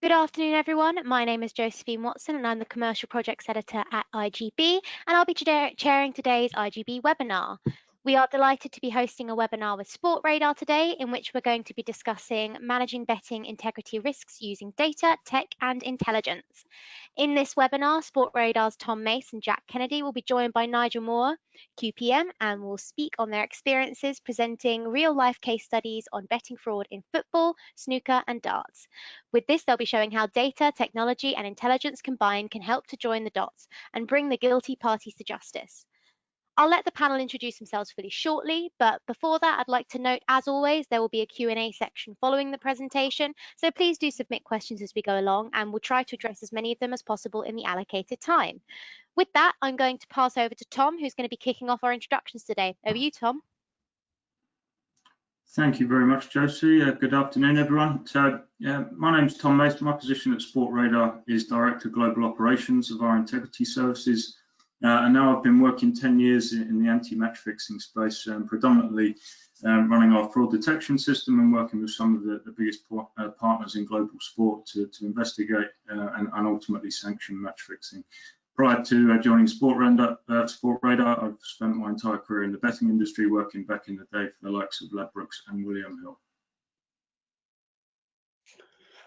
Good afternoon, everyone. My name is Josephine Watson, and I'm the Commercial Projects Editor at IGB, and I'll be chairing today's IGB webinar. We are delighted to be hosting a webinar with Sportradar today, in which we're going to be discussing managing betting integrity risks using data, tech, and intelligence. In this webinar, Sportradar's Tom Mace and Jack Kennedy will be joined by Nigel Mawer QPM, and will speak on their experiences presenting real-life case studies on betting fraud in football, snooker, and darts. With this, they'll be showing how data, technology, and intelligence combined can help to join the dots and bring the guilty parties to justice. I'll let the panel introduce themselves fully shortly, but before that, I'd like to note, as always, there will be a Q&A section following the presentation, so please do submit questions as we go along, and we'll try to address as many of them as possible in the allocated time. With that, I'm going to pass over to Tom, who's going to be kicking off our introductions today. Over to you, Tom. Thank you very much, Josie. Good afternoon, everyone. So, my name's Tom Mace. My position at Sportradar is Director of Global Operations of our Integrity Services. And now I've been working 10 years in the anti-match fixing space, predominantly running our fraud detection system and working with some of the biggest partners in global sport to investigate and ultimately sanction match fixing. Prior to joining Sportradar, I've spent my entire career in the betting industry, working back in the day for the likes of Ladbrokes and William Hill.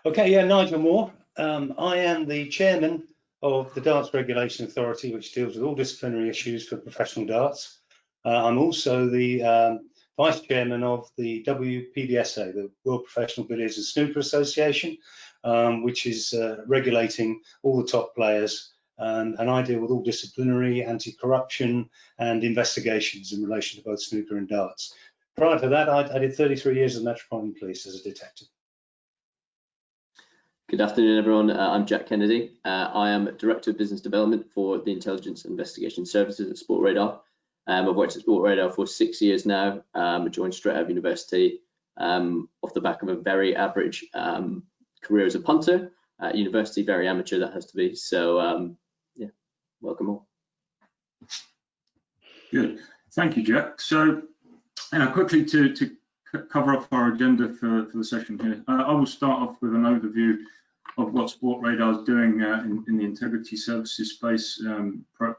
Okay, yeah, Nigel Mawer. I am the chairman of the Darts Regulation Authority, which deals with all disciplinary issues for professional darts. I'm also the vice chairman of the WPBSA, the World Professional Billiards and Snooker Association, which is regulating all the top players. And I deal with all disciplinary, anti-corruption and investigations in relation to both snooker and darts. Prior to that, I did 33 years of Metropolitan Police as a detective. Good afternoon, everyone. I'm Jack Kennedy. I am Director of Business Development for the Intelligence and Investigation Services at Sportradar. I've worked at Sportradar for 6 years now. I joined straight out of university off the back of a very average career as a punter at university, very amateur that has to be. So yeah, welcome all. Good, thank you, Jack. So quickly to cover off our agenda for the session here, I will start off with an overview of what Sportradar is doing in the integrity services space,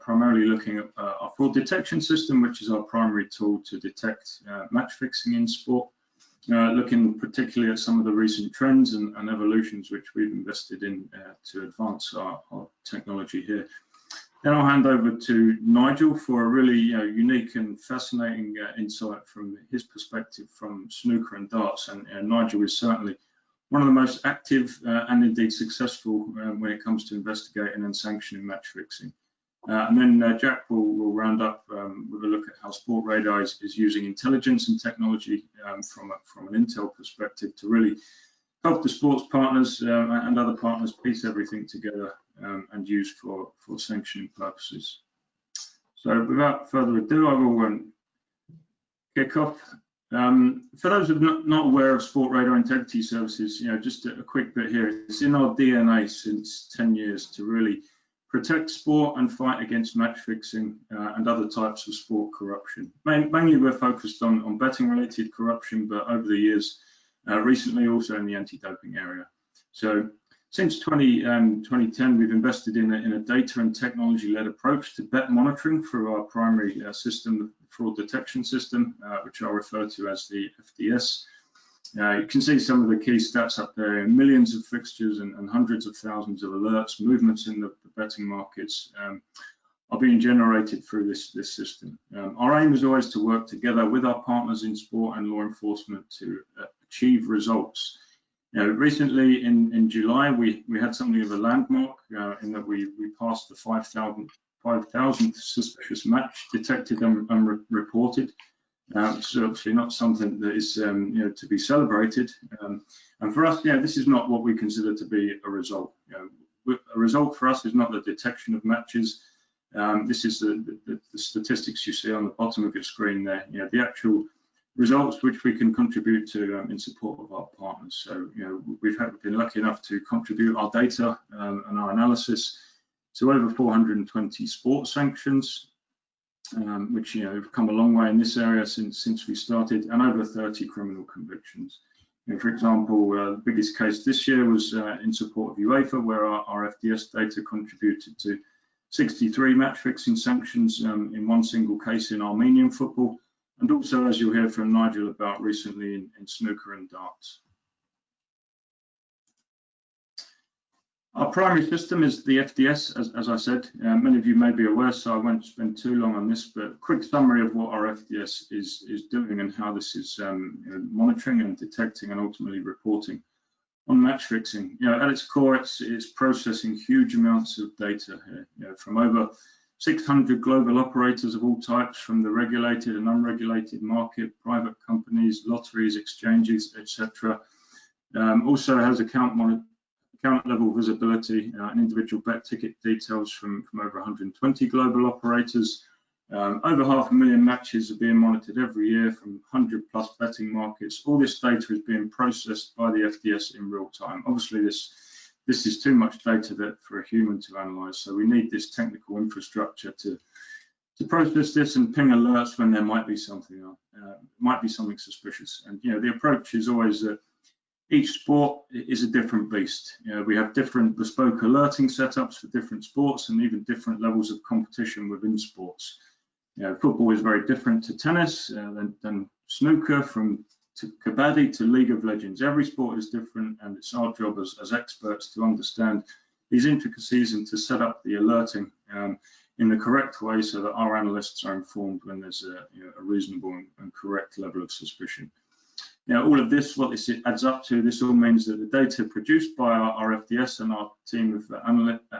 primarily looking at our fraud detection system, which is our primary tool to detect match fixing in sport, looking particularly at some of the recent trends and evolutions which we've invested in to advance our technology here. Then I'll hand over to Nigel for a really unique and fascinating insight from his perspective from snooker and darts. And Nigel is certainly one of the most active and indeed successful when it comes to investigating and sanctioning match fixing. And then Jack will round up with a look at how Sportradar is using intelligence and technology from an intel perspective to really help the sports partners and other partners piece everything together and use for sanctioning purposes. So without further ado, I will kick off. For those who are not aware of Sportradar Integrity Services, just a quick bit here. It's in our DNA since 10 years to really protect sport and fight against match fixing and other types of sport corruption. Mainly we're focused on betting related corruption, but over the years, recently also in the anti-doping area. So since 2010, we've invested in a data and technology-led approach to bet monitoring through our primary system, the fraud detection system, which I'll refer to as the FDS. You can see some of the key stats up there: millions of fixtures and hundreds of thousands of alerts, movements in the betting markets are being generated through this system. Our aim is always to work together with our partners in sport and law enforcement to achieve results. Recently in July, we had something of a landmark in that we passed the 5,000th suspicious match detected and reported. So obviously not something that is to be celebrated. And for us, this is not what we consider to be a result. A result for us is not the detection of matches. This is the statistics you see on the bottom of your screen there. The actual results which we can contribute to in support of our partners. So we've been lucky enough to contribute our data and our analysis to over 420 sports sanctions, which have come a long way in this area since we started, and over 30 criminal convictions. For example, the biggest case this year was in support of UEFA, where our FDS data contributed to 63 match fixing sanctions in one single case in Armenian football, and also, as you'll hear from Nigel about recently, in snooker and darts. Our primary system is the FDS, as I said. Many of you may be aware, so I won't spend too long on this, but a quick summary of what our FDS is doing and how this is monitoring and detecting and ultimately reporting on match fixing. At its core, it's processing huge amounts of data here, from over 600 global operators of all types, from the regulated and unregulated market, private companies, lotteries, exchanges, etc. Also has account level visibility and individual bet ticket details from over 120 global operators. Over 500,000 matches are being monitored every year from 100+ betting markets. All this data is being processed by the FDS in real time. Obviously, this is too much data for a human to analyze, so we need this technical infrastructure to process this and ping alerts when there might be something suspicious. And the approach is always that each sport is a different beast. We have different bespoke alerting setups for different sports and even different levels of competition within sports. Football is very different to tennis than snooker, to kabaddi to League of Legends. Every sport is different, and it's our job as experts to understand these intricacies and to set up the alerting in the correct way so that our analysts are informed when there's a reasonable and correct level of suspicion. All of this, what this adds up to, this all means that the data produced by our FDS and our team of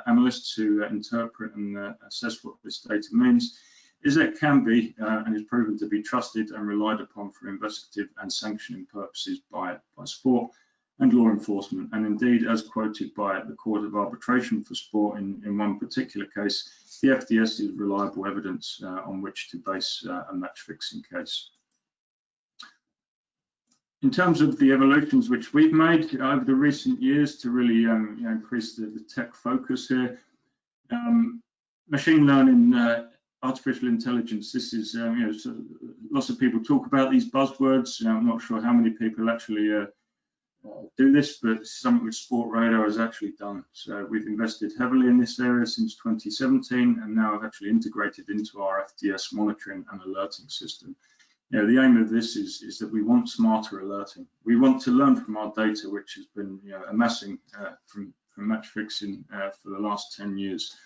analysts who interpret and assess what this data means, is that it can be and is proven to be trusted and relied upon for investigative and sanctioning purposes by sport and law enforcement. And indeed, as quoted by the Court of Arbitration for Sport in one particular case, the FDS is reliable evidence on which to base a match fixing case. In terms of the evolutions which we've made over the recent years to really increase the tech focus here, machine learning, artificial intelligence, this is, so lots of people talk about these buzzwords. I'm not sure how many people actually do this, but it's something which Sportradar has actually done. So we've invested heavily in this area since 2017, and now have actually integrated into our FDS monitoring and alerting system. The aim of this is that we want smarter alerting. We want to learn from our data, which has been amassing from match fixing for the last 10 years.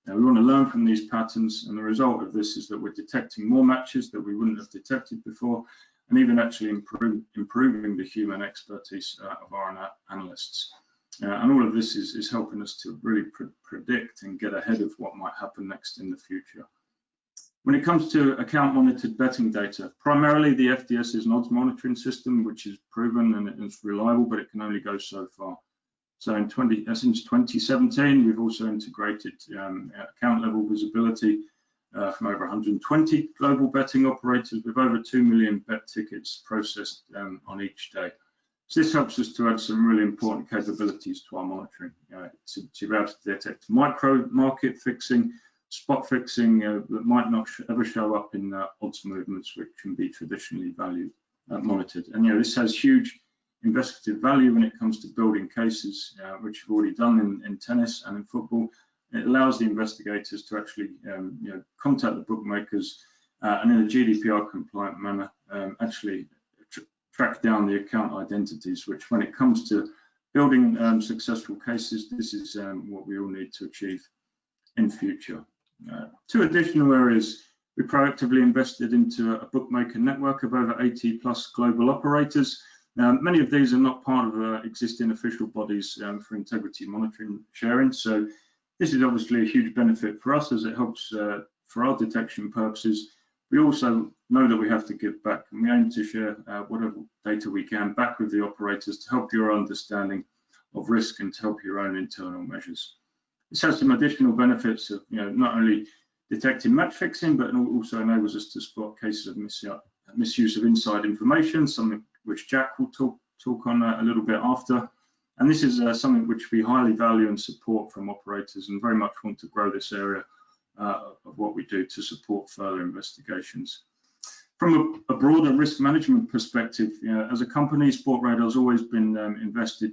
We want to learn from these patterns, and the result of this is that we're detecting more matches that we wouldn't have detected before, and even actually improving the human expertise of our analysts. And all of this is helping us to really predict and get ahead of what might happen next in the future. When it comes to account monitored betting data, primarily the FDS is an odds monitoring system, which is proven and it's reliable, but it can only go so far. So since 2017, we've also integrated account level visibility from over 120 global betting operators with over 2 million bet tickets processed on each day. So this helps us to add some really important capabilities to our monitoring, to be able to detect micro market fixing, spot fixing that might not ever show up in odds movements, which can be traditionally monitored. And this has huge investigative value when it comes to building cases, which we've already done in tennis and in football. It allows the investigators to actually contact the bookmakers and in a GDPR compliant manner actually track down the account identities, which when it comes to building successful cases, this is what we all need to achieve in future. Two additional areas. We proactively invested into a bookmaker network of over 80+ global operators. Many of these are not part of existing official bodies for integrity monitoring sharing. So this is obviously a huge benefit for us as it helps for our detection purposes. We also know that we have to give back, and we aim to share whatever data we can back with the operators to help your understanding of risk and to help your own internal measures. This has some additional benefits of not only detecting match fixing, but also enables us to spot cases of misuse of inside information, something which Jack will talk on a little bit after. And this is something which we highly value and support from operators, and very much want to grow this area of what we do to support further investigations. From a broader risk management perspective, as a company, Sportradar has always been invested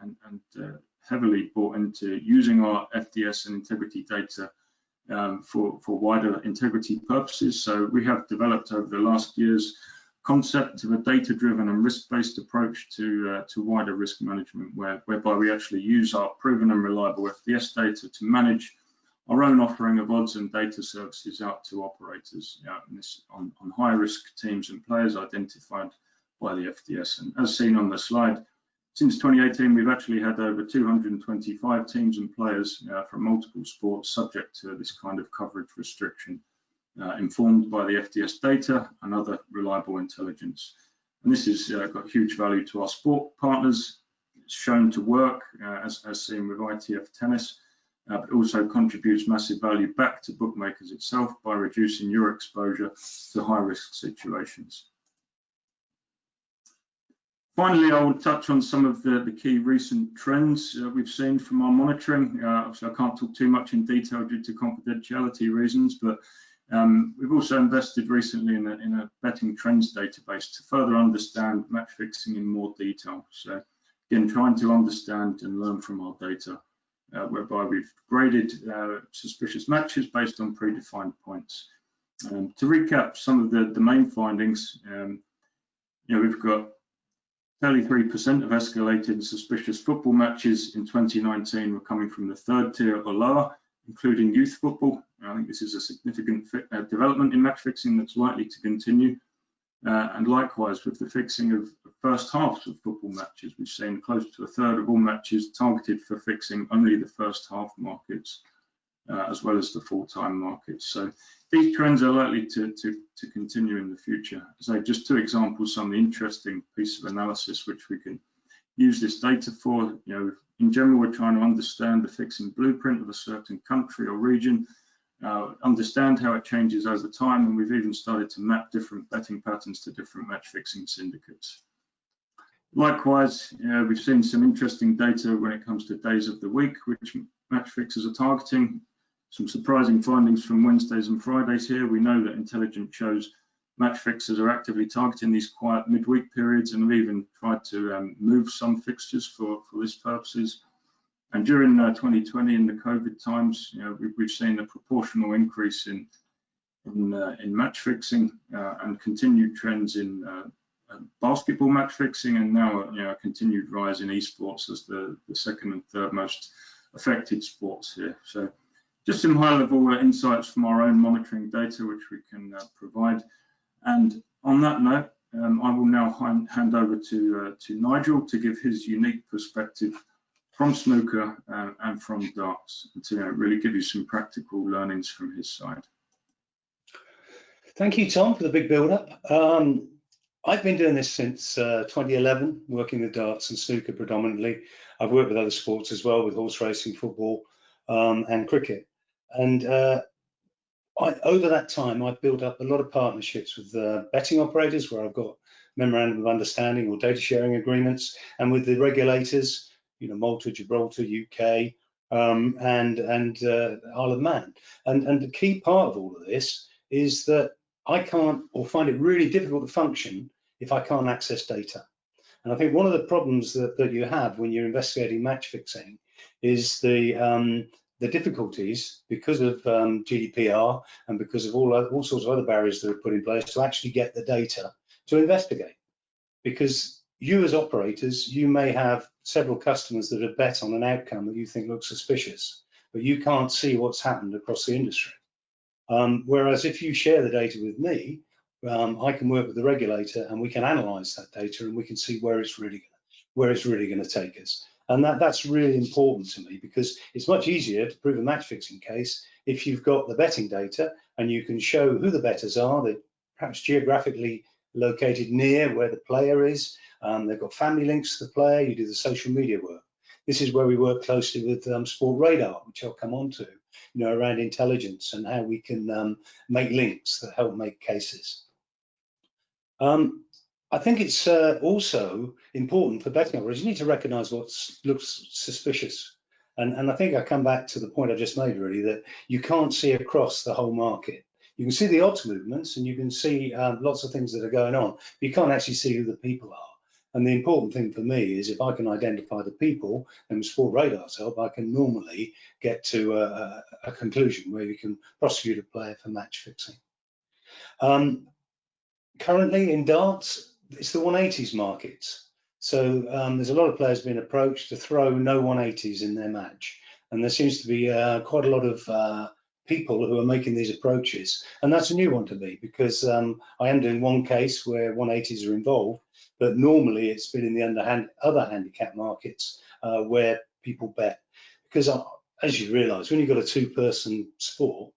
and heavily bought into using our FDS and integrity data for wider integrity purposes. So we have developed over the last years concept of a data-driven and risk-based approach to wider risk management, whereby we actually use our proven and reliable FDS data to manage our own offering of odds and data services out to operators on high-risk teams and players identified by the FDS. And as seen on the slide, since 2018, we've actually had over 225 teams and players from multiple sports subject to this kind of coverage restriction, informed by the FDS data and other reliable intelligence. And this has got huge value to our sport partners. It's shown to work, as seen with ITF Tennis, but also contributes massive value back to bookmakers itself by reducing your exposure to high-risk situations. Finally, I will touch on some of the key recent trends we've seen from our monitoring. Obviously, I can't talk too much in detail due to confidentiality reasons, but we've also invested recently in a betting trends database to further understand match fixing in more detail. So again, trying to understand and learn from our data, whereby we've graded suspicious matches based on predefined points. To recap some of the main findings, we've got 33% of escalated and suspicious football matches in 2019 were coming from the third tier or lower, including youth football. I think this is a significant development in match fixing that's likely to continue. And likewise, with the fixing of first halves of football matches, we've seen close to a third of all matches targeted for fixing only the first half markets, as well as the full-time markets. So these trends are likely to continue in the future. So just two examples, some of the interesting piece of analysis which we can use this data for. In general, we're trying to understand the fixing blueprint of a certain country or region, understand how it changes over time, and we've even started to map different betting patterns to different match fixing syndicates. Likewise, we've seen some interesting data when it comes to days of the week which match fixers are targeting. Some surprising findings from Wednesdays and Fridays here. We know that intelligence shows match fixers are actively targeting these quiet midweek periods and have even tried to move some fixtures for this purposes. And during 2020 in the COVID times, we've seen a proportional increase in match fixing and continued trends in basketball match fixing, and now a continued rise in esports as the second and third most affected sports here. So just some high-level insights from our own monitoring data, which we can provide. And on that note, I will now hand over to Nigel to give his unique perspective from snooker and from darts, and to really give you some practical learnings from his side. Thank you, Tom, for the big build-up. I've been doing this since 2011, working with darts and snooker predominantly. I've worked with other sports as well, with horse racing, football, and cricket. And over that time, I've built up a lot of partnerships with betting operators, where I've got memorandum of understanding or data sharing agreements, and with the regulators, Malta, Gibraltar, UK, and Isle of Man. And the key part of all of this is that I can't, or find it really difficult to function if I can't access data. And I think one of the problems that you have when you're investigating match fixing is the difficulties, because of GDPR and because of all sorts of other barriers that are put in place, to actually get the data to investigate. Because you as operators, you may have several customers that have bet on an outcome that you think looks suspicious, but you can't see what's happened across the industry. Whereas if you share the data with me, I can work with the regulator and we can analyze that data and we can see where it's really going to take us. And that's really important to me, because it's much easier to prove a match fixing case if you've got the betting data and you can show who the bettors are. They're perhaps geographically located near where the player is. They've got family links to the player. You do the social media work. This is where we work closely with Sportradar, which I'll come on to, around intelligence and how we can make links that help make cases. I think it's also important for betting operators. You need to recognise what looks suspicious. And I think I come back to the point I just made, really, that you can't see across the whole market. You can see the odds movements and you can see lots of things that are going on. But you can't actually see who the people are. And the important thing for me is if I can identify the people, and with Sportradar's help, I can normally get to a conclusion where you can prosecute a player for match fixing. Currently in darts, it's the 180s markets. So there's a lot of players being approached to throw no 180s in their match. And there seems to be quite a lot of people who are making these approaches. And that's a new one to me because I am doing one case where 180s are involved, but normally it's been in the other handicap markets where people bet. Because as you realise, when you've got a two-person sport,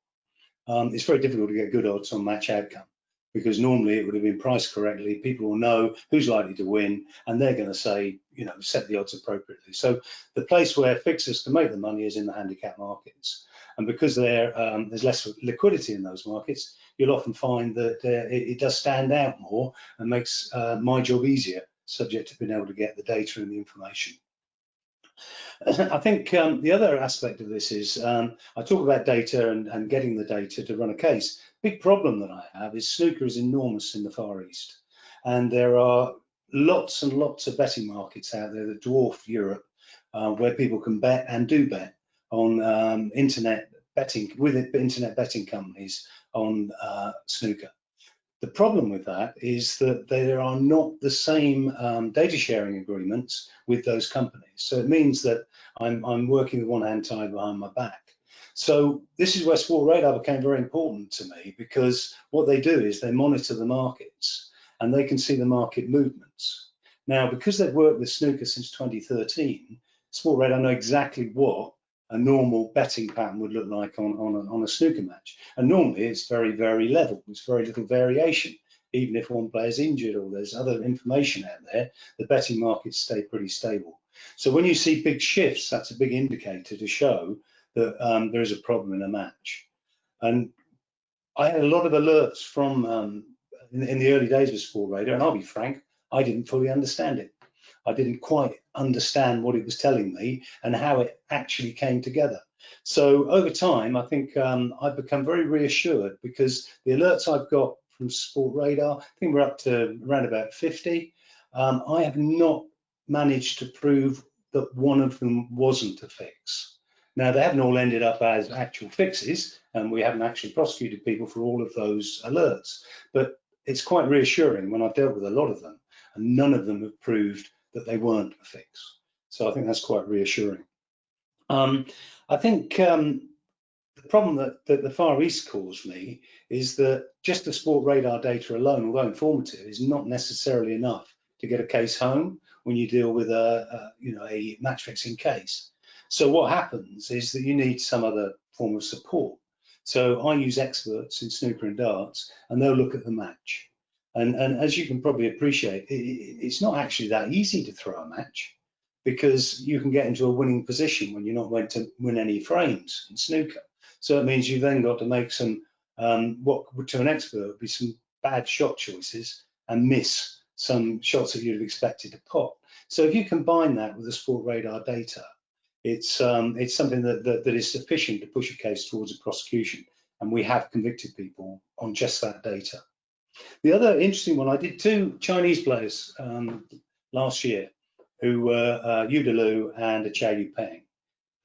it's very difficult to get good odds on match outcome, because normally it would have been priced correctly. People will know who's likely to win, and they're going to say, you know, set the odds appropriately. So the place where fixers can make the money is in the handicap markets. And because there's less liquidity in those markets, you'll often find that it does stand out more and makes my job easier, subject to being able to get the data and the information. I think the other aspect of this is I talk about data and getting the data to run a case. Big problem that I have is snooker is enormous in the Far East, and there are lots and lots of betting markets out there that dwarf Europe, where people can bet and do bet on internet betting with internet betting companies on snooker. The problem with that is that there are not the same data sharing agreements with those companies. So it means that I'm working with one hand tied behind my back. So this is where Sportradar became very important to me, because what they do is they monitor the markets and they can see the market movements. Now, because they've worked with snooker since 2013, Sportradar know exactly what a normal betting pattern would look like on a snooker match. And normally it's very, very level. There's very little variation. Even if one player's injured or there's other information out there, the betting markets stay pretty stable. So when you see big shifts, that's a big indicator to show that there is a problem in a match. And I had a lot of alerts from in the early days of Sportradar, and I'll be frank, I didn't fully understand it. I didn't quite understand what it was telling me and how it actually came together. So over time, I think I've become very reassured, because the alerts I've got from Sportradar, I think we're up to around about 50. I have not managed to prove that one of them wasn't a fix. Now, they haven't all ended up as actual fixes, and we haven't actually prosecuted people for all of those alerts, but it's quite reassuring when I've dealt with a lot of them, and none of them have proved that they weren't a fix. So I think that's quite reassuring. I think the problem that the Far East caused me is that just the Sportradar data alone, although informative, is not necessarily enough to get a case home when you deal with a match fixing case. So what happens is that you need some other form of support. So I use experts in snooker and darts, and they'll look at the match. And as you can probably appreciate, it's not actually that easy to throw a match, because you can get into a winning position when you're not going to win any frames in snooker. So it means you've then got to make some, what to an expert would be some bad shot choices and miss some shots that you'd have expected to pot. So if you combine that with the Sportradar data, it's something that is sufficient to push a case towards a prosecution. And we have convicted people on just that data. The other interesting one, I did 2 Chinese players last year who were Yu Delu and Chow Yu Peng.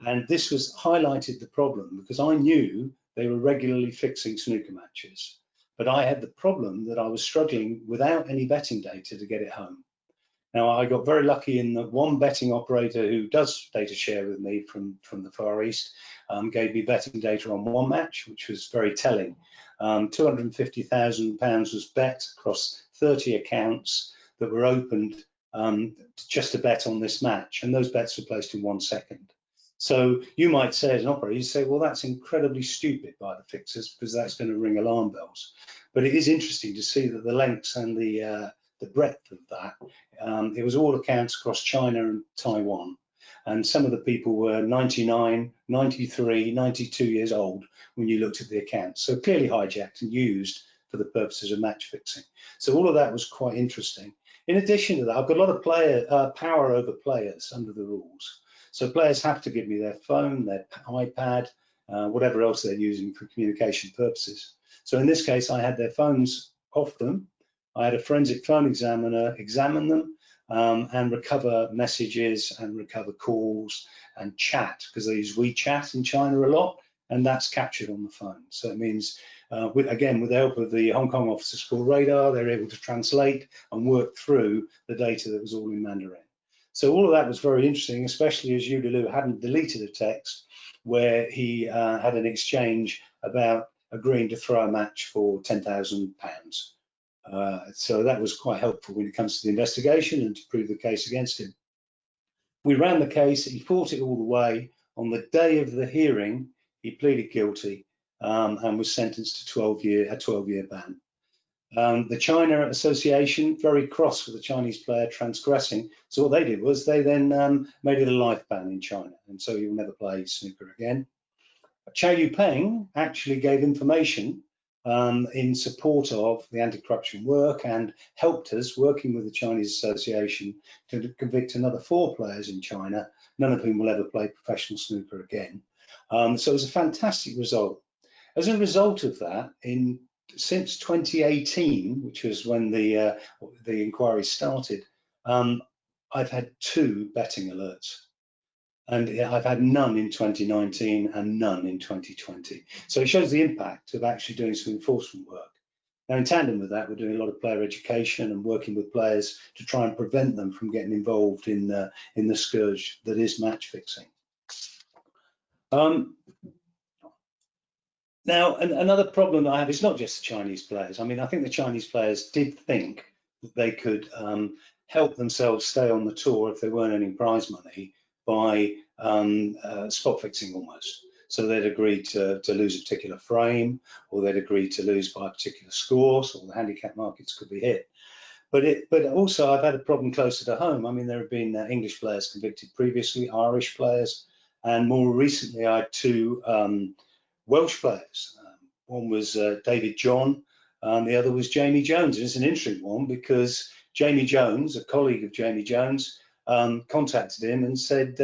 And this was highlighted the problem, because I knew they were regularly fixing snooker matches. But I had the problem that I was struggling without any betting data to get it home. Now, I got very lucky in that one betting operator who does data share with me from the Far East gave me betting data on one match, which was very telling. £250,000 was bet across 30 accounts that were opened just to bet on this match, and those bets were placed in 1 second. So you might say, as an operator, you say, well, that's incredibly stupid by the fixers, because that's going to ring alarm bells. But it is interesting to see that the lengths and the breadth of that, it was all accounts across China and Taiwan. And some of the people were 99, 93, 92 years old when you looked at the accounts. So clearly hijacked and used for the purposes of match fixing. So all of that was quite interesting. In addition to that, I've got a lot of power over players under the rules. So players have to give me their phone, their iPad, whatever else they're using for communication purposes. So in this case, I had their phones off them. I had a forensic phone examiner examine them and recover messages and recover calls and chat, because they use WeChat in China a lot, and that's captured on the phone. So it means, again, with the help of the Hong Kong office of Sportradar, they're able to translate and work through the data that was all in Mandarin. So all of that was very interesting, especially as Yulilu hadn't deleted a text where he had an exchange about agreeing to throw a match for £10,000. So that was quite helpful when it comes to the investigation and to prove the case against him. We ran the case, he fought it all the way. On the day of the hearing, he pleaded guilty and was sentenced to a 12-year ban. The China Association, very cross with the Chinese player transgressing. So what they did was they then made it a life ban in China, and so you'll never play snooker again. Chow Yu-peng actually gave information in support of the anti-corruption work and helped us, working with the Chinese Association, to convict another 4 players in China, none of whom will ever play professional snooker again. So it was a fantastic result. As a result of that, since 2018, which was when the inquiry started, I've had 2 betting alerts. And I've had none in 2019 and none in 2020. So it shows the impact of actually doing some enforcement work. Now, in tandem with that, we're doing a lot of player education and working with players to try and prevent them from getting involved in the scourge that is match fixing. Now, another problem that I have is not just the Chinese players. I mean, I think the Chinese players did think that they could help themselves stay on the tour if they weren't earning prize money by spot fixing almost. So they'd agreed to lose a particular frame, or they'd agreed to lose by a particular score, so the handicap markets could be hit. But also I've had a problem closer to home. I mean, there have been English players convicted previously, Irish players, and more recently I had 2 Welsh players. One was David John, and the other was Jamie Jones. And it's an interesting one because Jamie Jones, a colleague of Jamie Jones, contacted him and said,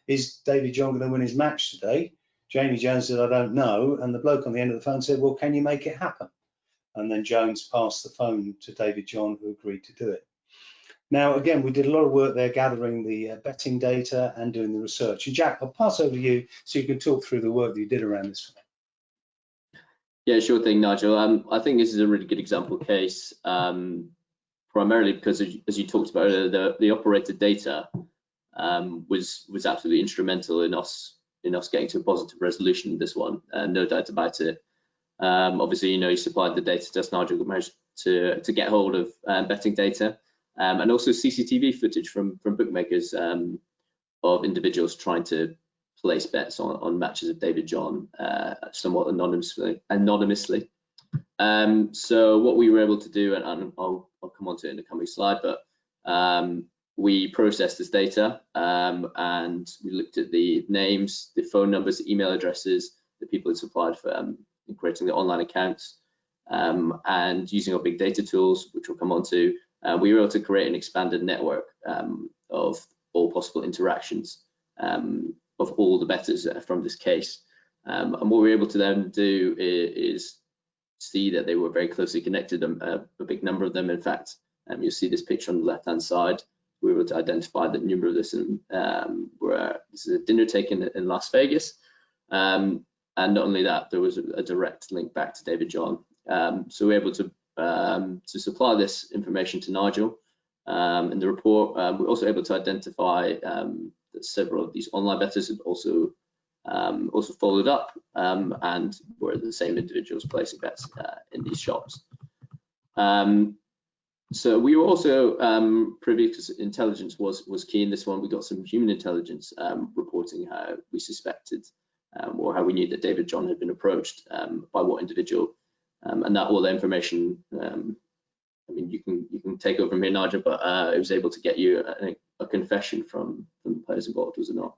is David John going to win his match today? Jamie Jones said, I don't know. And the bloke on the end of the phone said, well, can you make it happen? And then Jones passed the phone to David John, who agreed to do it. Now, again, we did a lot of work there gathering the betting data and doing the research. And Jack, I'll pass over to you so you can talk through the work that you did around this. Yeah, sure thing, Nigel. I think this is a really good example case, primarily because, as you talked about earlier, the operator data was absolutely instrumental in us getting to a positive resolution of this one, no doubt about it. Obviously, you supplied the data to us, Nigel, managed to get hold of betting data and also CCTV footage from bookmakers of individuals trying to place bets on matches of David John, somewhat anonymously. So what we were able to do, and I'll come on to it in the coming slide, but we processed this data and we looked at the names, the phone numbers, the email addresses that people had supplied for in creating the online accounts, and using our big data tools, which we'll come on to, we were able to create an expanded network of all possible interactions of all the bettors from this case. And what we were able to then do is see that they were very closely connected, a big number of them. In fact, you'll see this picture on the left-hand side. We were able to identify that a number of this this is a dinner taken in Las Vegas. And not only that, there was a direct link back to David John. So we were able to supply this information to Nigel in the report. We're also able to identify that several of these online bettors had also followed up and were the same individuals placing bets in these shops. So we were also privy, because intelligence was key in this one. We got some human intelligence reporting how we suspected or how we knew that David John had been approached by what individual, and that all the information. I mean, you can take over from here, Nigel, but it was able to get you a confession from the players involved, was it not?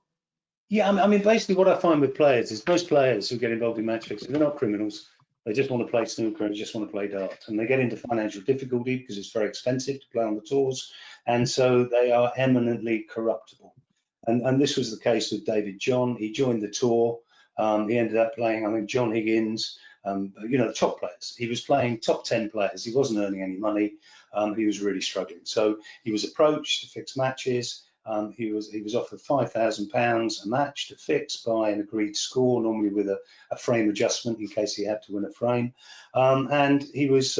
Yeah, I mean, basically what I find with players is most players who get involved in match fixing, they're not criminals. They just want to play snooker and just want to play darts, and they get into financial difficulty because it's very expensive to play on the tours, and so they are eminently corruptible. And this was the case with David John. He joined the tour. He ended up playing, I think, John Higgins, you know, the top players. He was playing top 10 players. He wasn't earning any money. He was really struggling. So he was approached to fix matches. He was offered £5,000 a match to fix by an agreed score, normally with a frame adjustment in case he had to win a frame. And he was,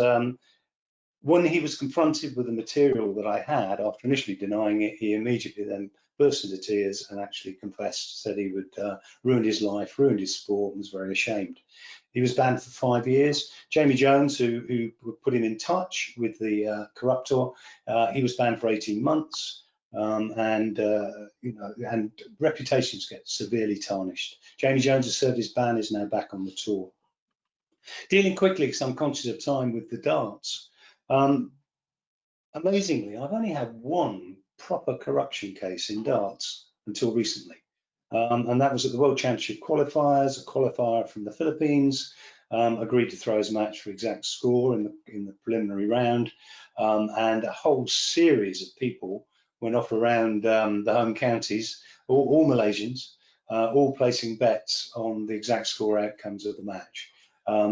when he was confronted with the material that I had, after initially denying it, he immediately then burst into tears and actually confessed, said he would ruined his life, ruined his sport, and was very ashamed. He was banned for 5 years. Jamie Jones, who put him in touch with the corruptor, he was banned for 18 months. You know, and reputations get severely tarnished. Jamie Jones has served his ban, is now back on the tour. Dealing quickly, because I'm conscious of time, with the darts. Amazingly, I've only had one proper corruption case in darts until recently, and that was at the World Championship qualifiers. A qualifier from the Philippines agreed to throw his match for exact score in the preliminary round, and a whole series of people went off around the home counties, all Malaysians, all placing bets on the exact score outcomes of the match.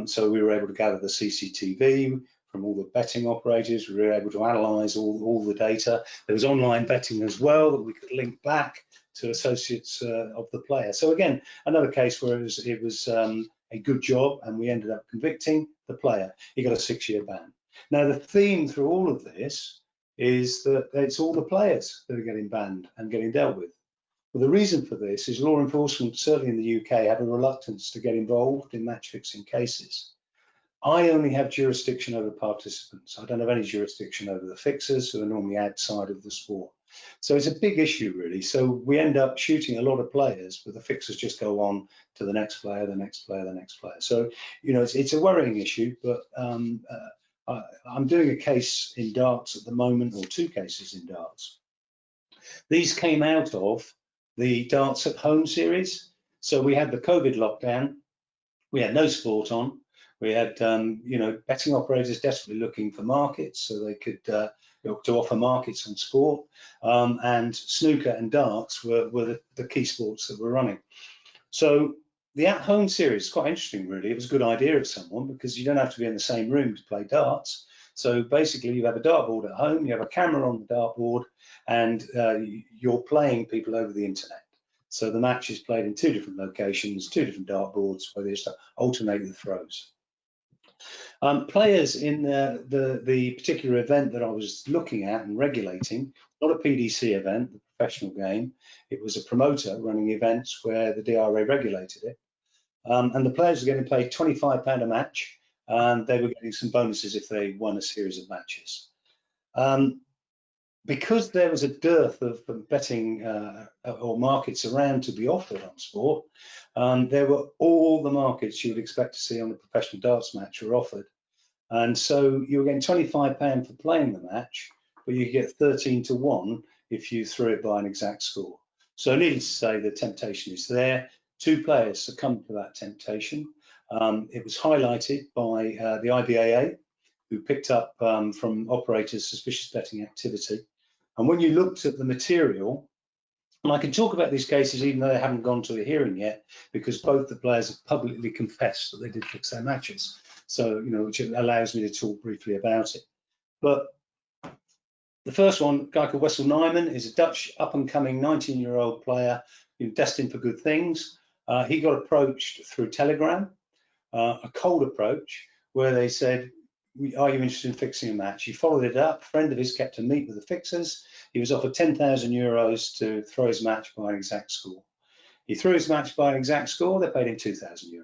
So we were able to gather the CCTV from all the betting operators. We were able to analyse all the data. There was online betting as well that we could link back to associates of the player. So again, another case where it was a good job, and we ended up convicting the player. He got a 6-year ban. Now, the theme through all of this is that it's all the players that are getting banned and getting dealt with. Well, the reason for this is law enforcement, certainly in the UK, have a reluctance to get involved in match fixing cases. I only have jurisdiction over participants. I don't have any jurisdiction over the fixers, who are normally outside of the sport. So it's a big issue, really. So we end up shooting a lot of players, but the fixers just go on to the next player, the next player, the next player. So, you know, it's a worrying issue, but I'm doing a case in darts at the moment, or 2 cases in darts. These came out of the Darts at Home series. So we had the COVID lockdown. We had no sport on. We had, you know, betting operators desperately looking for markets so they could you know, to offer markets on sport. And snooker and darts were the key sports that were running. So the At Home series is quite interesting, really. It was a good idea of someone, because you don't have to be in the same room to play darts. So basically, you have a dartboard at home, you have a camera on the dartboard, and you're playing people over the internet. So the match is played in 2 different locations, 2 different dartboards, where they just alternate the throws. Players in the particular event that I was looking at and regulating, not a PDC event, the professional game, it was a promoter running events where the DRA regulated it. And the players were getting paid £25 a match, and they were getting some bonuses if they won a series of matches. Because there was a dearth of betting or markets around to be offered on sport, there were all the markets you would expect to see on a professional darts match were offered. And so you were getting £25 for playing the match, but you get 13 to 1 if you threw it by an exact score. So needless to say, the temptation is there. 2 players succumbed to that temptation. It was highlighted by the IBAA, who picked up from operators suspicious betting activity. And when you looked at the material, and I can talk about these cases even though they haven't gone to a hearing yet, because both the players have publicly confessed that they did fix their matches. So, you know, which allows me to talk briefly about it. But the first one, a guy called Wessel Nijman, is a Dutch up-and-coming 19-year-old player, destined for good things. He got approached through Telegram, a cold approach, where they said, are you interested in fixing a match? He followed it up. A friend of his kept a meet with the fixers. He was offered €10,000 to throw his match by an exact score. He threw his match by an exact score. They paid him €2,000.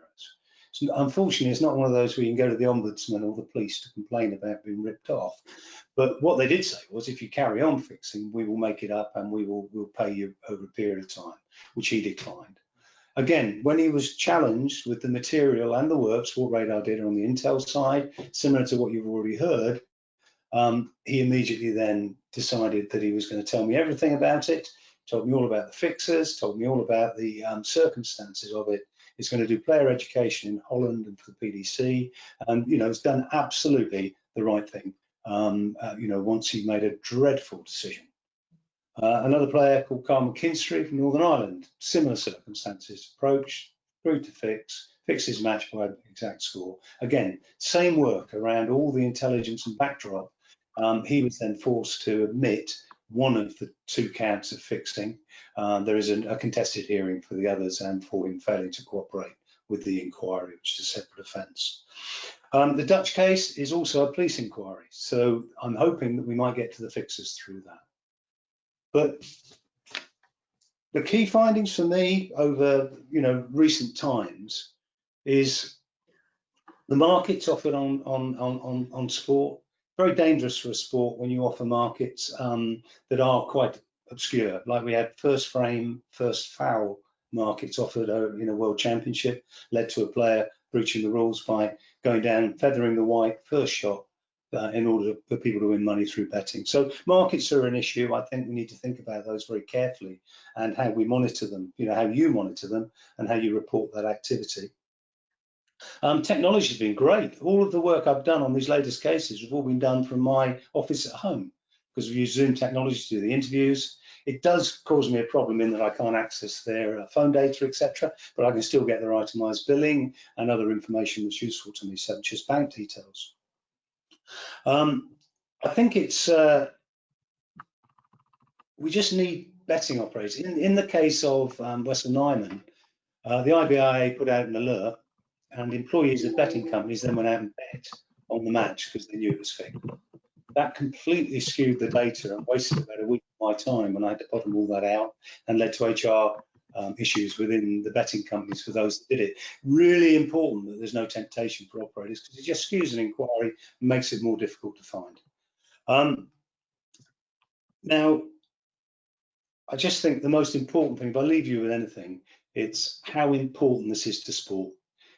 So unfortunately, it's not one of those where you can go to the ombudsman or the police to complain about being ripped off. But what they did say was, if you carry on fixing, we will make it up and we'll pay you over a period of time, which he declined. Again, when he was challenged with the material and the work Sportradar did on the Intel side, similar to what you've already heard, he immediately then decided that he was going to tell me everything about it, told me all about the fixers, told me all about the circumstances of it. He's going to do player education in Holland and for the PDC, and has done absolutely the right thing. Once he made a dreadful decision. Another player called Carl McKinstry from Northern Ireland, similar circumstances, approached, agreed to fix, fixes match by exact score. Again, same work around all the intelligence and backdrop. He was then forced to admit one of the 2 counts of fixing. There is a contested hearing for the others and for him failing to cooperate with the inquiry, which is a separate offence. The Dutch case is also a police inquiry, so I'm hoping that we might get to the fixes through that. But the key findings for me over recent times is the markets offered on sport. Very dangerous for a sport when you offer markets that are quite obscure. Like we had first frame, first foul markets offered in a world championship, led to a player breaching the rules by going down, feathering the white first shot in order for people to win money through betting. So markets are an issue. I think we need to think about those very carefully and how we monitor them, how you monitor them and how you report that activity. Technology has been great. All of the work I've done on these latest cases have all been done from my office at home because we use Zoom technology to do the interviews. It does cause me a problem in that I can't access their phone data, etc., but I can still get their itemised billing and other information that's useful to me, such as bank details. I think it's we just need betting operators. In the case of Western Nyman, the IBIA put out an alert, and employees of betting companies then went out and bet on the match because they knew it was fixed. That completely skewed the data and wasted about a week of my time when I had to bottom all that out and led to HR issues within the betting companies for those that did it. Really important that there's no temptation for operators because it just skews an inquiry and makes it more difficult to find. Now, I just think the most important thing, if I leave you with anything, it's how important this is to sport.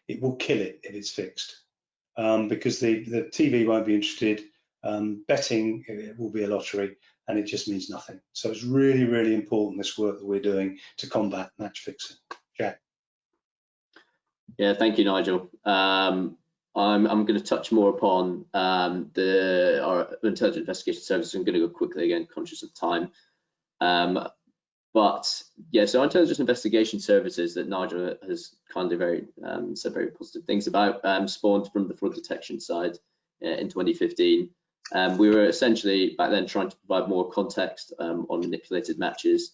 It will kill it if it's fixed because the TV won't be interested. Betting, it will be a lottery, and it just means nothing. So it's really, really important, this work that we're doing to combat match fixing. Jack. Yeah, thank you, Nigel. I'm going to touch more upon our intelligent investigation services. I'm going to go quickly again, conscious of time. But yeah, so our intelligence investigation services that Nigel has kindly said very positive things about spawned from the fraud detection side in 2015. We were essentially back then trying to provide more context on manipulated matches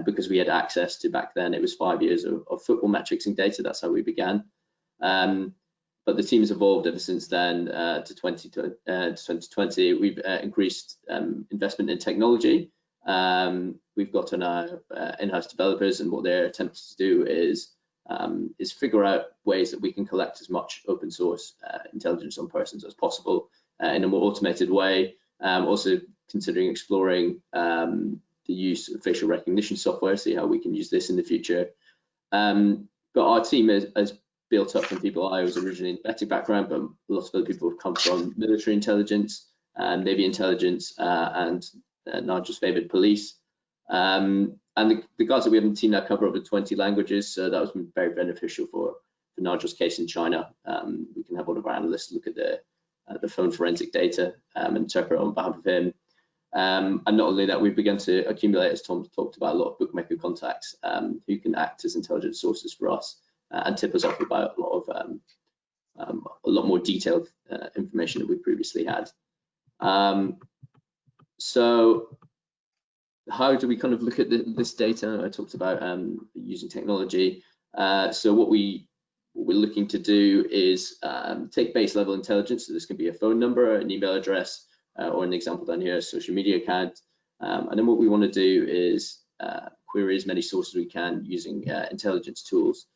because we had access to, back then it was 5 years of football match fixing data. That's how we began. But the team has evolved ever since then to 2020. We've increased investment in technology. We've got our in-house developers, and what they're attempting to do is figure out ways that we can collect as much open source intelligence on persons as possible in a more automated way. Also considering exploring the use of facial recognition software, see how we can use this in the future. But our team has built up from people. I was originally in betting background, but lots of other people have come from military intelligence, Navy intelligence, and Nigel's favoured police. And the guys that we have in the team now cover over 20 languages, so that was very beneficial for Nigel's case in China. We can have one of our analysts look at the phone forensic data and interpret on behalf of him. And not only that, we've begun to accumulate, as Tom talked about, a lot of bookmaker contacts who can act as intelligence sources for us and tip us off about a lot more detailed information that we previously had. So how do we kind of look at this data? I talked about using technology. So what we're looking to do is take base level intelligence. So this can be a phone number, an email address, or an example down here, a social media account. And then what we want to do is query as many sources as we can using intelligence tools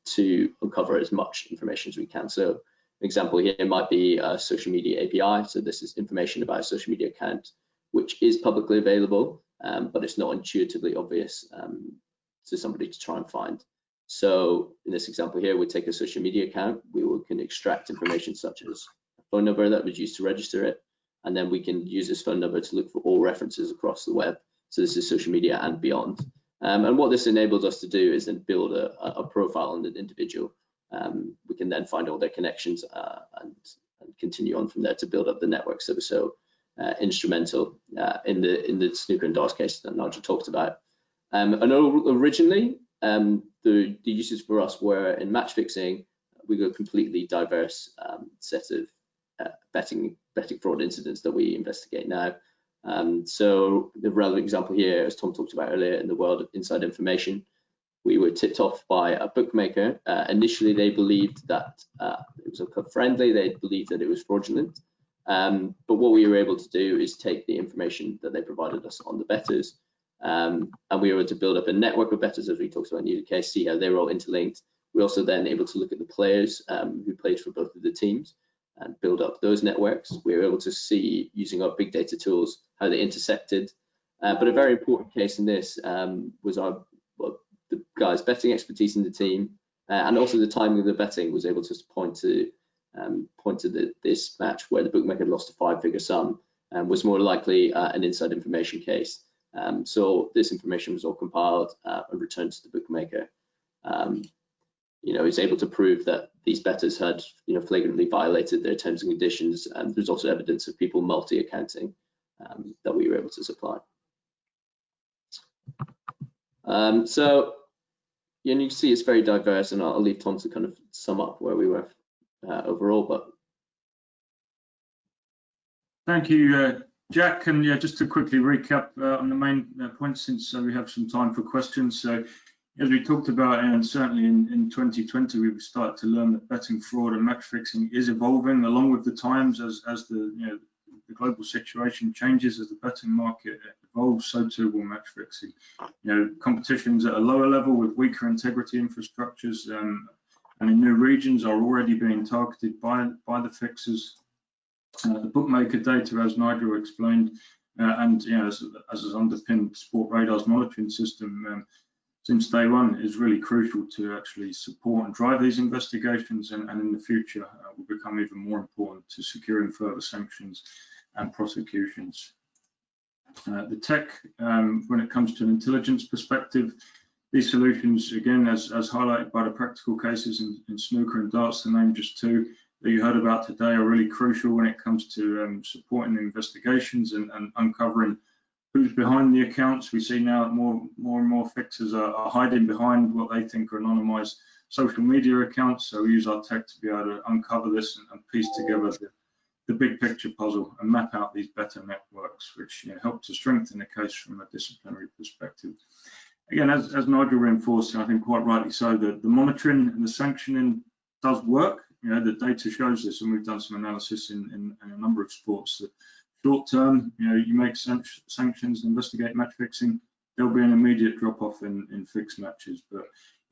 to uncover as much information as we can. So an example here might be a social media API. So this is information about a social media account which is publicly available, but it's not intuitively obvious to somebody to try and find. So in this example here, we take a social media account, can extract information such as a phone number that was used to register it, and then we can use this phone number to look for all references across the web. So this is social media and beyond. And what this enables us to do is then build a profile on an individual. We can then find all their connections and continue on from there to build up the network. So instrumental in the snooker and darts case that Nigel talked about. And originally, the uses for us were in match fixing. We got a completely diverse set of betting fraud incidents that we investigate now. So the relevant example here, as Tom talked about earlier, in the world of inside information, we were tipped off by a bookmaker. Initially, they believed that it was a club friendly. They believed that it was fraudulent. But what we were able to do is take the information that they provided us on the bettors, and we were able to build up a network of bettors, as we talked about in the UK, see how they were all interlinked. We also then able to look at the players who played for both of the teams and build up those networks. We were able to see, using our big data tools, how they intersected. But a very important case in this was the guys' betting expertise in the team, and also the timing of the betting was able to point to this match where the bookmaker had lost a 5-figure sum, was more likely an inside information case. So this information was all compiled and returned to the bookmaker. Is able to prove that these bettors had, flagrantly violated their terms and conditions. And there's also evidence of people multi-accounting that we were able to supply. So you can see it's very diverse, and I'll leave Tom to kind of sum up where we were overall. But thank you, Jack. And yeah, just to quickly recap on the main points, since we have some time for questions. So as we talked about, and certainly in 2020, we've started to learn that betting fraud and match fixing is evolving along with the times as the global situation changes, as the betting market evolves, so too will match fixing. Competitions at a lower level with weaker integrity infrastructures and in new regions are already being targeted by the fixers. The bookmaker data, as Nigel explained, and as has underpinned Sportradar's monitoring system since day one, is really crucial to actually support and drive these investigations, and in the future will become even more important to securing further sanctions and prosecutions. The tech, when it comes to an intelligence perspective, these solutions, again, as highlighted by the practical cases in snooker and darts, to name just two that you heard about today, are really crucial when it comes to supporting the investigations and uncovering who's behind the accounts. We see now that more and more fixers are hiding behind what they think are anonymized social media accounts. So we use our tech to be able to uncover this and piece together the big picture puzzle and map out these better networks, which help to strengthen the case from a disciplinary perspective. Again, as Nigel reinforced, I think quite rightly so, that the monitoring and the sanctioning does work. The data shows this, and we've done some analysis in a number of sports that short term, you make sanctions, investigate match fixing, there'll be an immediate drop off in fixed matches. But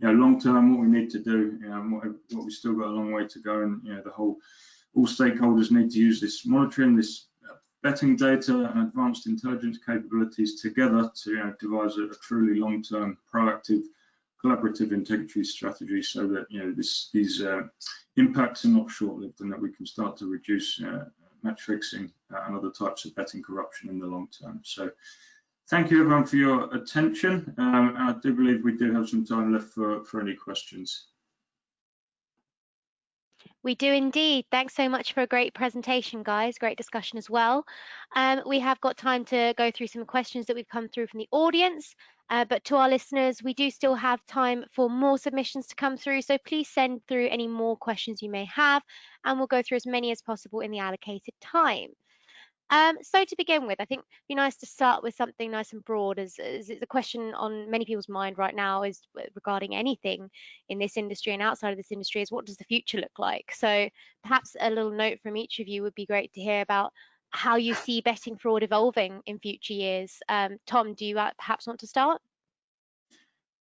long term, what we need to do, what we've still got a long way to go, and all stakeholders need to use this monitoring, this betting data and advanced intelligence capabilities together to devise a truly long-term, proactive, collaborative integrity strategy, so that these impacts are not short-lived, and that we can start to reduce match fixing and other types of betting corruption in the long term. So thank you everyone for your attention. I do believe we do have some time left for any questions. We do indeed. Thanks so much for a great presentation, guys. Great discussion as well. We have got time to go through some questions that we've come through from the audience, but to our listeners, we do still have time for more submissions to come through. So please send through any more questions you may have, and we'll go through as many as possible in the allocated time. So to begin with, I think it'd be nice to start with something nice and broad, as the question on many people's mind right now is regarding anything in this industry and outside of this industry, is what does the future look like? So perhaps a little note from each of you would be great to hear about how you see betting fraud evolving in future years. Tom, do you perhaps want to start?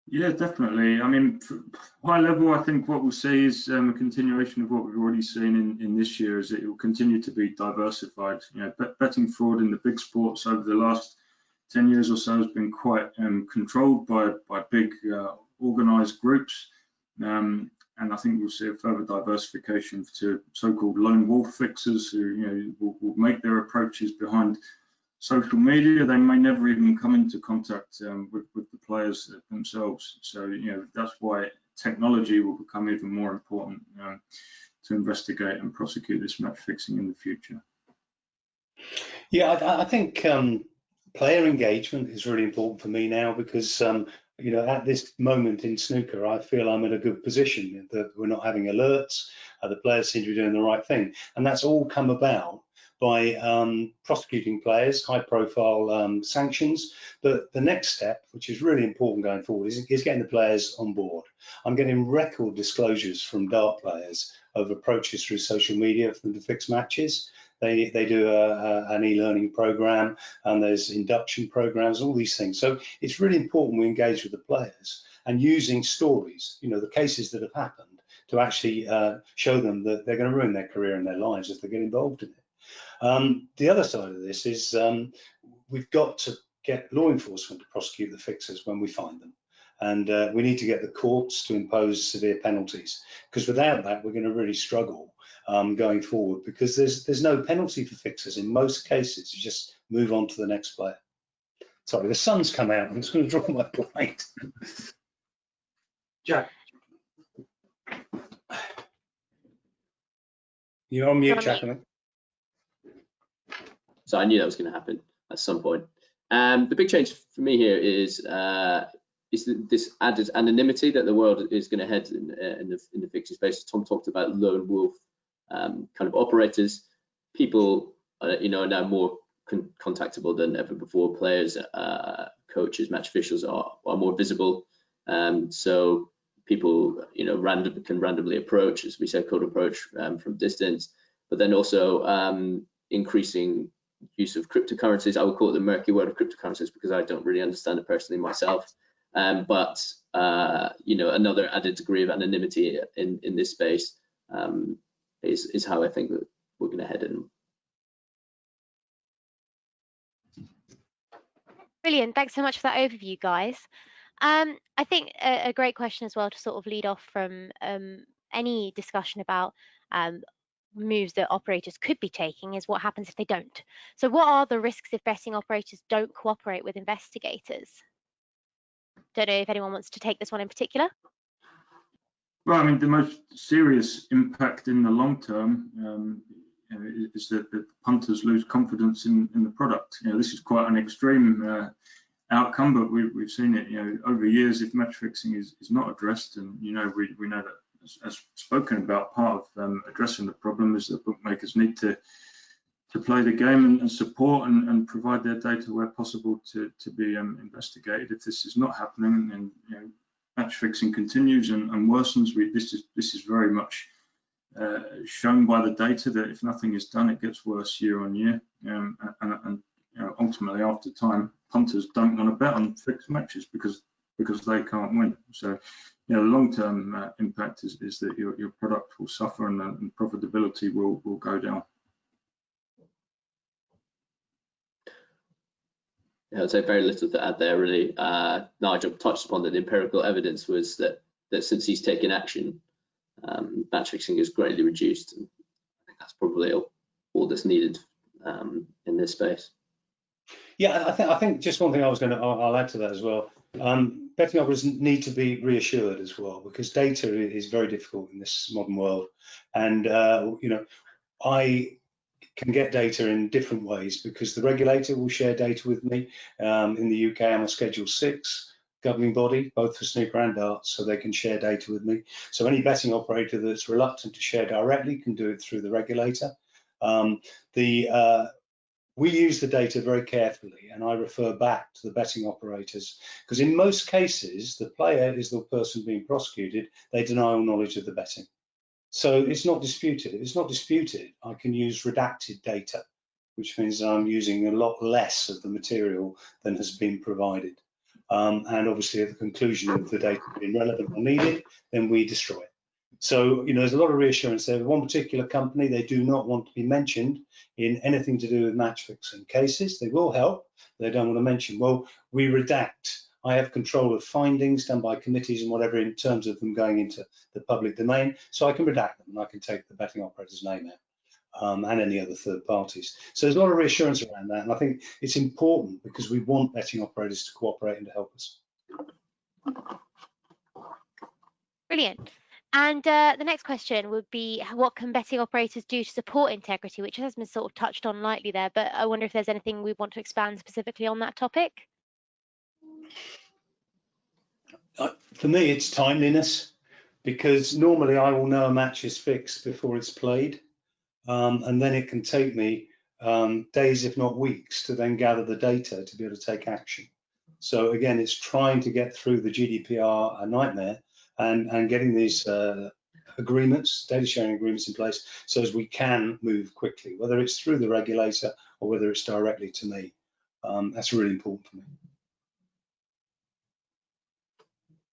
Yeah, definitely. I mean, high level, I think what we'll see is a continuation of what we've already seen in this year, is it will continue to be diversified. Betting fraud in the big sports over the last 10 years or so has been quite controlled by big organized groups. And I think we'll see a further diversification to so-called lone wolf fixers who will make their approaches behind social media. They may never even come into contact with the players themselves. So that's why technology will become even more important to investigate and prosecute this match fixing in the future. Yeah, I think player engagement is really important for me now, because you know, at this moment in snooker, I feel I'm in a good position, that we're not having alerts, the players seem to be doing the right thing. And that's all come about by prosecuting players, high profile sanctions. But the next step, which is really important going forward, is getting the players on board. I'm getting record disclosures from dart players of approaches through social media for them to fix matches. They do an e-learning program, and there's induction programs, all these things. So it's really important we engage with the players and using stories, you know, the cases that have happened, to actually show them that they're going to ruin their career and their lives if they get involved in it. The other side of this is we've got to get law enforcement to prosecute the fixers when we find them. And we need to get the courts to impose severe penalties, because without that, we're going to really struggle going forward, because there's no penalty for fixers in most cases. You just move on to the next player. Sorry, the sun's come out. I'm just going to draw my blind. Jack. You're on mute, Jack. So I knew that was going to happen at some point. The big change for me here is this added anonymity that the world is going to head in the fixing space. Tom talked about lone wolf kind of operators. People, you know, are now more contactable than ever before. Players, coaches, match officials are more visible. So people, you know, can randomly approach, as we said, cold approach from distance. But then also increasing use of cryptocurrencies. I would call it the murky world of cryptocurrencies because I don't really understand it personally myself. But you know, another added degree of anonymity in this space is how I think that we're going to head in. Brilliant. Thanks so much for that overview, guys. I think a great question as well to sort of lead off from any discussion about moves that operators could be taking is what happens if they don't. So what are the risks if betting operators don't cooperate with investigators? Don't know if anyone wants to take this one in particular. Well, I mean, the most serious impact in the long term is that the punters lose confidence in the product. You know, this is quite an extreme outcome, but we've seen it, you know, over years. If match fixing is not addressed, and you know, we know that, as spoken about, part of addressing the problem is that bookmakers need to play the game and support and provide their data where possible to be investigated. If this is not happening, and you know, match fixing continues and worsens, this is very much shown by the data that if nothing is done, it gets worse year on year, and you know, ultimately after time, punters don't want to bet on fixed matches because they can't win. So, you know, long-term impact is that your product will suffer and profitability will go down. Yeah, I'd say very little to add there, really. Nigel touched upon that the empirical evidence was that since he's taken action, match fixing is greatly reduced. And I think that's probably all that's needed in this space. Yeah, I think just one thing I'll add to that as well. Betting operators need to be reassured as well, because data is very difficult in this modern world, and you know, I can get data in different ways because the regulator will share data with me. In the UK, I'm a Schedule 6 governing body, both for snooker and darts, so they can share data with me. So any betting operator that's reluctant to share directly can do it through the regulator. We use the data very carefully, and I refer back to the betting operators, because in most cases, the player is the person being prosecuted. They deny all knowledge of the betting. So it's not disputed. If it's not disputed, I can use redacted data, which means I'm using a lot less of the material than has been provided. And obviously at the conclusion of the data being relevant or needed, then we destroy it. So, you know, there's a lot of reassurance there. With one particular company, they do not want to be mentioned in anything to do with match fixing cases. They will help, they don't want to mention. Well, we redact. I have control of findings done by committees and whatever in terms of them going into the public domain, so I can redact them and I can take the betting operator's name out and any other third parties. So there's a lot of reassurance around that, and I think it's important because we want betting operators to cooperate and to help us. Brilliant. And the next question would be, what can betting operators do to support integrity, which has been sort of touched on lightly there, but I wonder if there's anything we want to expand specifically on that topic. For me, it's timeliness, because normally I will know a match is fixed before it's played, and then it can take me days, if not weeks, to then gather the data to be able to take action. So again, it's trying to get through the GDPR nightmare and getting these agreements, data sharing agreements in place, so as we can move quickly, whether it's through the regulator or whether it's directly to me. That's really important for me.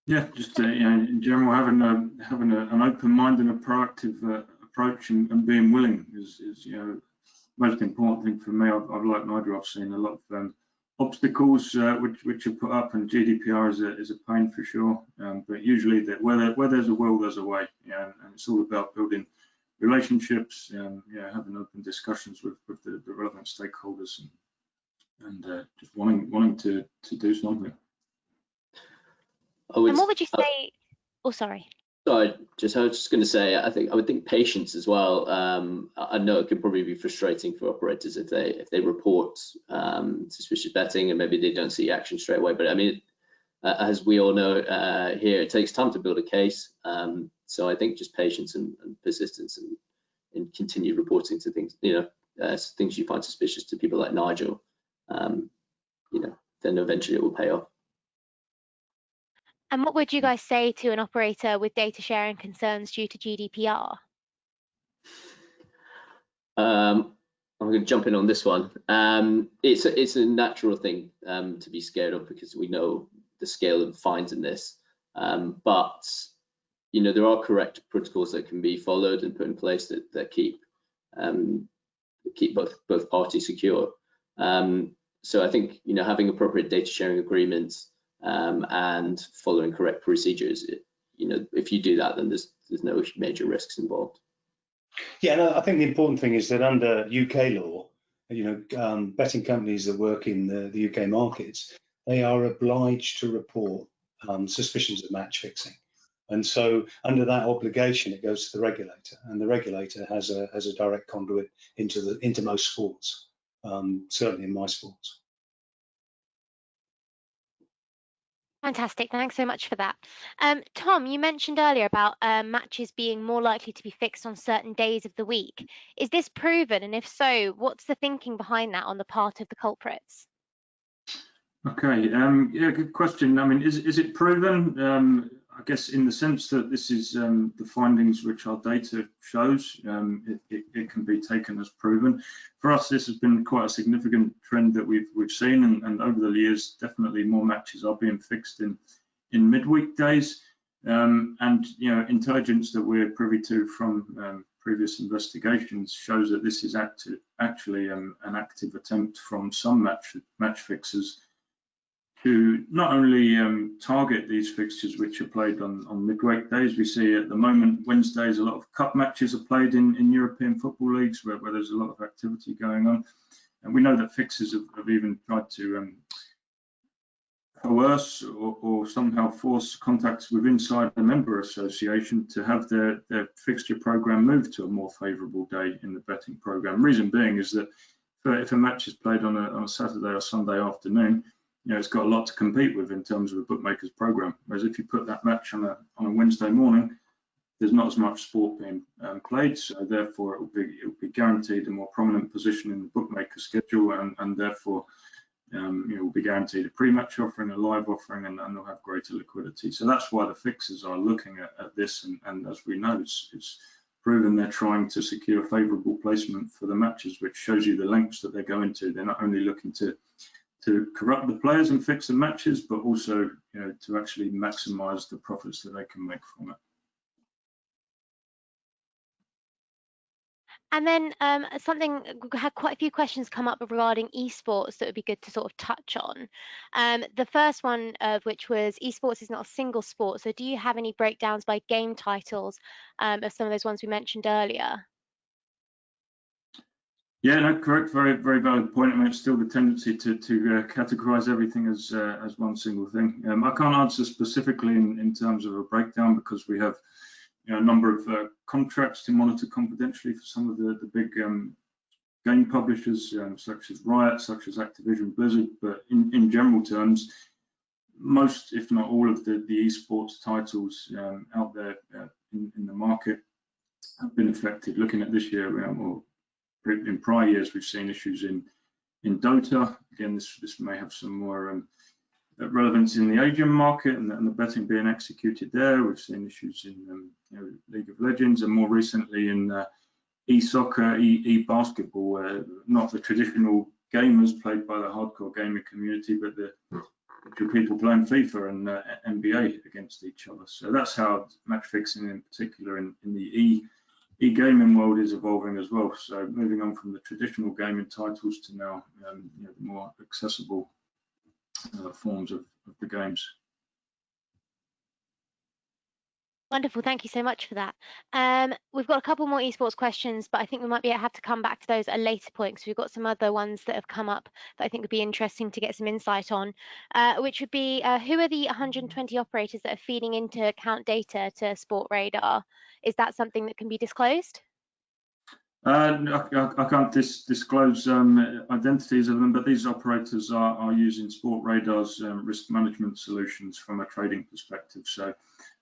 Yeah, just in general, having an open mind and a proactive approach and being willing is most important thing for me. I've like Nigel, I've seen a lot of obstacles which are put up, and GDPR is a pain for sure. But usually, where there's a will, there's a way. And it's all about building relationships, having open discussions with the relevant stakeholders, and just wanting to do something. And what would you say? Oh, sorry. Sorry, I was just going to say, I would think patience as well. I know it could probably be frustrating for operators if they report suspicious betting and maybe they don't see action straight away. But I mean, as we all know here, it takes time to build a case. So I think just patience and persistence and continued reporting to things, things you find suspicious to people like Nigel, then eventually it will pay off. And what would you guys say to an operator with data sharing concerns due to GDPR? I'm going to jump in on this one. It's a natural thing to be scared of, because we know the scale of fines in this. But there are correct protocols that can be followed and put in place that keep both parties secure. So I think having appropriate data sharing agreements and following correct procedures, if you do that, then there's no major risks involved. Yeah, no, I think the important thing is that under UK law, betting companies that work in the UK markets, they are obliged to report suspicions of match fixing. And so under that obligation, it goes to the regulator, and the regulator has a direct conduit into most sports, certainly in my sports. Fantastic, thanks so much for that. Tom, you mentioned earlier about matches being more likely to be fixed on certain days of the week. Is this proven? And if so, what's the thinking behind that on the part of the culprits? Okay, yeah, good question. I mean, is it proven? I guess in the sense that this is the findings which our data shows, it can be taken as proven. For us, this has been quite a significant trend that we've seen, and over the years, definitely more matches are being fixed in midweek days. And intelligence that we're privy to from previous investigations shows that this is actually an active attempt from some match fixers to not only target these fixtures which are played on midweek days. We see at the moment Wednesdays a lot of cup matches are played in European football leagues where there's a lot of activity going on, and we know that fixers have even tried to coerce or somehow force contacts with inside the member association to have their fixture program moved to a more favourable day in the betting program. Reason being is that if a match is played on a Saturday or Sunday afternoon, it's got a lot to compete with in terms of a bookmaker's program. Whereas if you put that match on a Wednesday morning, there's not as much sport being played, so therefore it will be guaranteed a more prominent position in the bookmaker schedule, and therefore will be guaranteed a pre-match offering, a live offering, and they'll have greater liquidity. So that's why the fixers are looking at this, and as we know, it's proven they're trying to secure favourable placement for the matches, which shows you the lengths that they're going to. They're not only looking to corrupt the players and fix the matches, but also to actually maximise the profits that they can make from it. And then we had quite a few questions come up regarding esports that would be good to sort of touch on. The first one of which was esports is not a single sport, so do you have any breakdowns by game titles of some of those ones we mentioned earlier? Yeah, no, correct. Very, very valid point. I mean, it's still the tendency to categorise everything as one single thing. I can't answer specifically in terms of a breakdown, because we have a number of contracts to monitor confidentially for some of the big game publishers, such as Riot, such as Activision Blizzard. But in general terms, most, if not all, of the esports titles out there in the market have been affected. Looking at this year, well, in prior years, we've seen issues in Dota. Again, this may have some more relevance in the Asian market and the betting being executed there. We've seen issues in League of Legends, and more recently in e-soccer, e-basketball, where not the traditional gamers played by the hardcore gaming community, but the people playing FIFA and NBA against each other. So that's how match fixing, in particular in the e-gaming world, is evolving as well. So moving on from the traditional gaming titles to now the more accessible forms of the games. Wonderful, thank you so much for that. We've got a couple more esports questions, but I think we might have to come back to those at a later point, because we've got some other ones that have come up that I think would be interesting to get some insight on, which would be who are the 120 operators that are feeding into account data to Sportradar? Is that something that can be disclosed? I can't disclose identities of them, but these operators are using Sportradar's risk management solutions from a trading perspective. So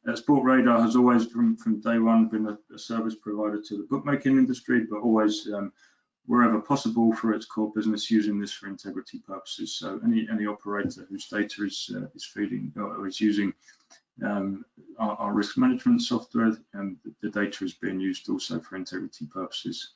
Sportradar has always, from day one, been a service provider to the bookmaking industry, but always, wherever possible for its core business, using this for integrity purposes. So any operator whose data is feeding or is using our risk management software, and the data is being used also for integrity purposes.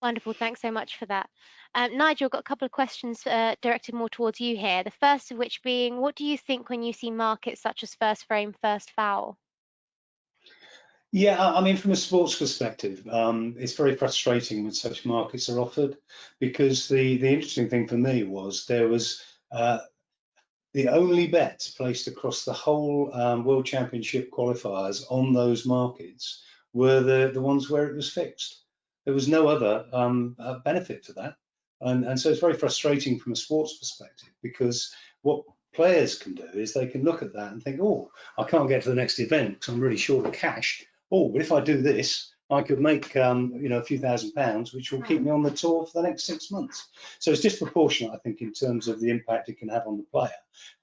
Wonderful, thanks so much for that. Nigel, got a couple of questions directed more towards you here. The first of which being, what do you think when you see markets such as first frame, first foul? Yeah, I mean, from a sports perspective, it's very frustrating when such markets are offered, because the interesting thing for me was there was the only bets placed across the whole World Championship qualifiers on those markets were the ones where it was fixed. There was no other benefit to that. And so it's very frustrating from a sports perspective, because what players can do is they can look at that and think, oh, I can't get to the next event because I'm really short of cash. Oh, but if I do this, I could make a few £1,000s, which will keep me on the tour for the next 6 months. So it's disproportionate, I think, in terms of the impact it can have on the player.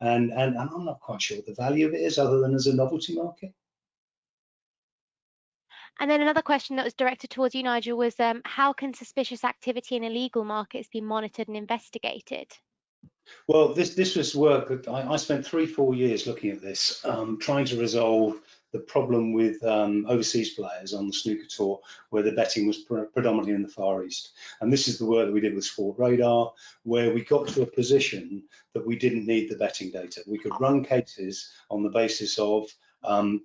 And I'm not quite sure what the value of it is, other than as a novelty market. And then another question that was directed towards you, Nigel, was how can suspicious activity in illegal markets be monitored and investigated? Well, this was work that I spent 3-4 years looking at this, trying to resolve the problem with overseas players on the snooker tour, where the betting was predominantly in the Far East. And this is the work that we did with Sportradar, where we got to a position that we didn't need the betting data. We could run cases on the basis of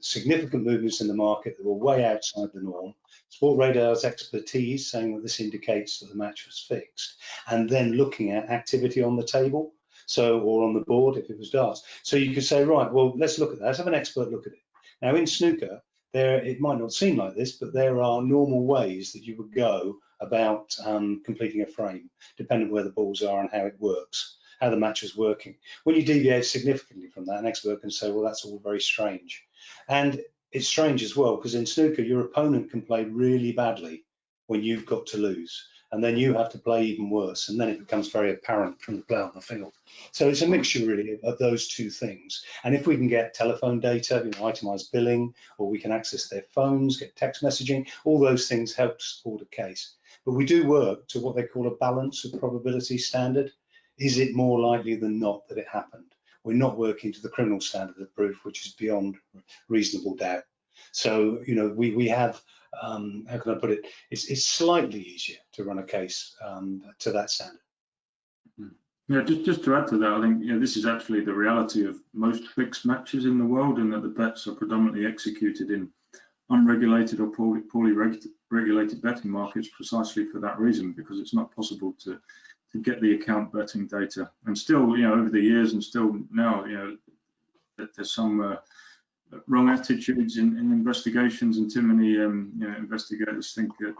significant movements in the market that were way outside the norm, Sportradar's expertise saying that this indicates that the match was fixed, and then looking at activity on the table, or on the board if it was darts. So you could say, right, well, let's look at that. Let's have an expert look at it. Now in snooker, it might not seem like this, but there are normal ways that you would go about completing a frame, depending on where the balls are and how it works, how the match is working. When you deviate significantly from that, an expert can say, well, that's all very strange. And it's strange as well, because in snooker, your opponent can play really badly when you've got to lose, and then you have to play even worse, and then it becomes very apparent from the play on the field. So it's a mixture really of those two things. And if we can get telephone data, itemized billing, or we can access their phones, get text messaging, all those things help to support a case. But we do work to what they call a balance of probability standard. Is it more likely than not that it happened? We're not working to the criminal standard of proof, which is beyond reasonable doubt. So, we have, how can I put it? It's slightly easier to run a case to that standard. Yeah, just to add to that, I think this is actually the reality of most fixed matches in the world, and that the bets are predominantly executed in unregulated or poorly regulated betting markets, precisely for that reason, because it's not possible to get the account betting data. And still, over the years and still now, that there's some wrong attitudes in investigations, and too many investigators think that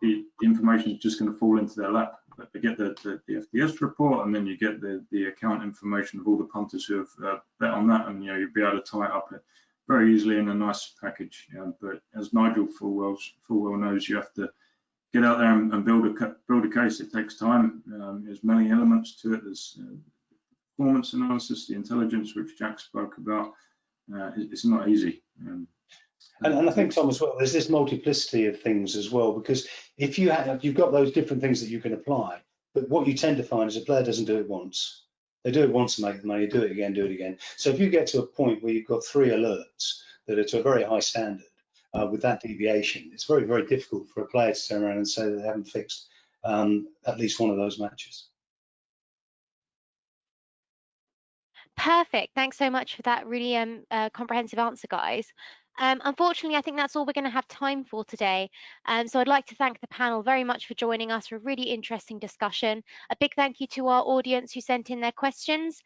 the information is just going to fall into their lap. But they get the FDS report, and then you get the account information of all the punters who have bet on that, and you'll be able to tie it up very easily in a nice package. But as Nigel full well knows, you have to get out there and build a case. It takes time. There's many elements to it. There's performance analysis, the intelligence which Jack spoke about, it's not easy. And I think, Tom, as well, there's this multiplicity of things as well, because if you've got those different things that you can apply, but what you tend to find is a player doesn't do it once. They do it once to make the money, do it again, do it again. So if you get to a point where you've got 3 alerts that are to a very high standard with that deviation, it's very, very difficult for a player to turn around and say that they haven't fixed at least one of those matches. Perfect. Thanks so much for that really comprehensive answer, guys. Unfortunately, I think that's all we're going to have time for today. So I'd like to thank the panel very much for joining us for a really interesting discussion. A big thank you to our audience who sent in their questions.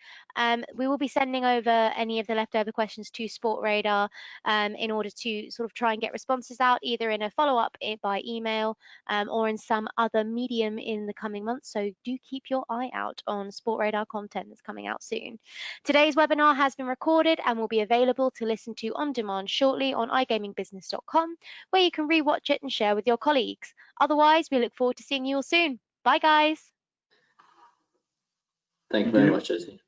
We will be sending over any of the leftover questions to Sportradar in order to sort of try and get responses out, either in a follow-up by email or in some other medium in the coming months. So do keep your eye out on Sportradar content that's coming out soon. Today's webinar has been recorded and will be available to listen to on demand shortly on igamingbusiness.com, where you can rewatch it and share with your colleagues. Otherwise, we look forward to seeing you all soon. Bye, guys. Thank you very much, Josie.